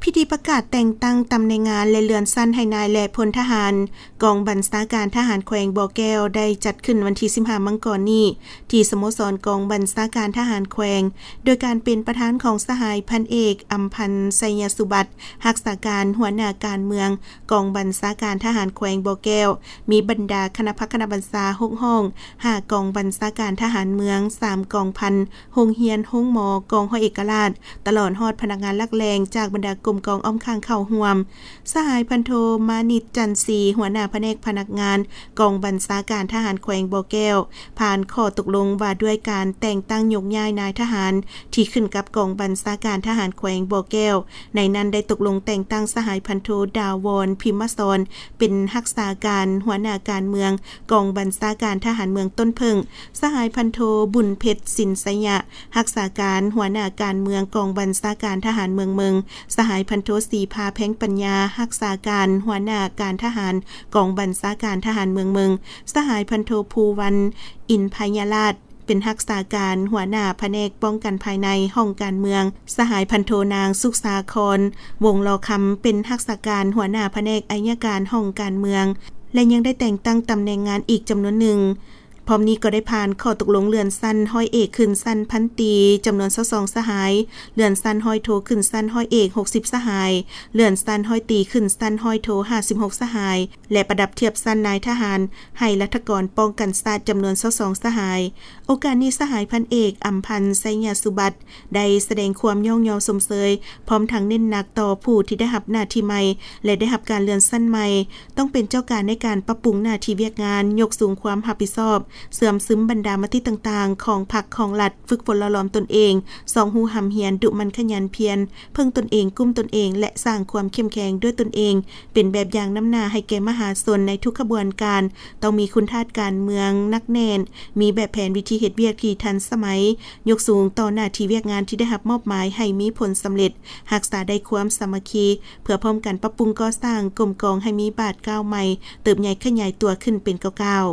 พิธีประกาศแต่งตั้งตำแหน่งงานและเลื่อนชั้นให้นายและพลทหารกองบัญชาการทหารแขวงบ่อแก้วได้จัดขึ้นวันที่15มังกรนี้ที่สโมสรกองบัญชาการทหารแขวงโดยการเป็นประธานของสหายพันเอกอำพันธ์ไสยสุบัติรักษาการหัวหน้าการเมืองกองบัญชาการทหารแขวงบ่อแก้วมีบรรดาคณะพักคณะบัญชา6ห้อง5กองบัญชาการทหารเมือง3กองพันโรงเรียนโรงหมอกองห้อยเอกราชตลอดฮอดพนักงานหลักแรงจากบรรดากรมกองอ้อมข้างเข้าห่วมสหายพันโทมานิตจันทรีหัวหน้าแผนกพนักงานกองบัญชาการทหารแขวงบ่อแก้วผ่านข้อตกลงว่าด้วยการแต่งตั้งยกย้ายนายทหารที่ขึ้นกับกองบัญชาการทหารแขวงบ่อแก้วในนั้นได้ตกลงแต่งตั้งสหายพันโทดาวรพิมพ์สอนเป็นรักษาการหัวหน้าการเมืองกองบัญชาการทหารเมืองต้นเพิงสหายพันโทบุญเพชรสินสยะรักษาการหัวหน้าการเมืองกองบัญชาการทหารเมืองสหายพันโทศรีพาแพ่งปัญญารักษาการหัวหน้าการทหารกองบัญชาการทหารเมืองสหายพันโทภูวันอินพยาราชเป็นรักษาการหัวหน้าแผนกป้องกันภายในห้องการเมืองสหายพันโทนางสุขสาครวงลอคำเป็นรักษาการหัวหน้าแผนกอัยการห้องการเมืองและยังได้แต่งตั้งตำแหน่งงานอีกจำนวนหนึ่งพร้อมนี้ก็ได้ผ่านข้อตกลงเลื่อนสั้นห้อยเอกขึ้นสั้นพันตีจำนวน22สหายเลื่อนสั้นห้อยโทขึ้นสั้นห้อยเอก60สหายเลื่อนสั้นห้อยตีขึ้นสั้นห้อยโท56สหายและประดับเทียบสั้นนายทหารให้รัฐกรป้องกันชาติจำนวน22สหายโอกาสนี้สหายพันเอกอำพันธ์ไสยสุบัติได้แสดงความย่องยอสมเสยพร้อมทั้งเน้นหนักต่อผู้ที่ได้รับหน้าที่ใหม่และได้รับการเลื่อนสั้นใหม่ต้องเป็นเจ้าการในการปรับปรุงหน้าที่เวียกงานยกสูงความรับผิดชอบเสื่อมซึมบรรดามติต่างๆของพรรคของรัฐฝึกฝนหล่อหลอมตนเองสองหูหำเหียนดุมันขยันเพียรเพิ่งตนเองกุ้มตนเองและสร้างความเข้มแข็งด้วยตนเองเป็นแบบอย่างน้ำหน้าให้แก่มหาชนในทุกขบวนการต้องมีคุณธาตุการเมืองนักแน่นมีแบบแผนวิธีเหตุเวียกที่ทันสมัยยกสูงต่อหน้าที่เวียกงานที่ได้รับมอบหมายให้มีผลสำเร็จรักษาได้ความสามัคคีเพื่อพร้อมกันปรับปรุงก่อสร้างกรมกองให้มีบาทก้าวใหม่เติบใหญ่ขยายตัวขึ้นเป็นก้าว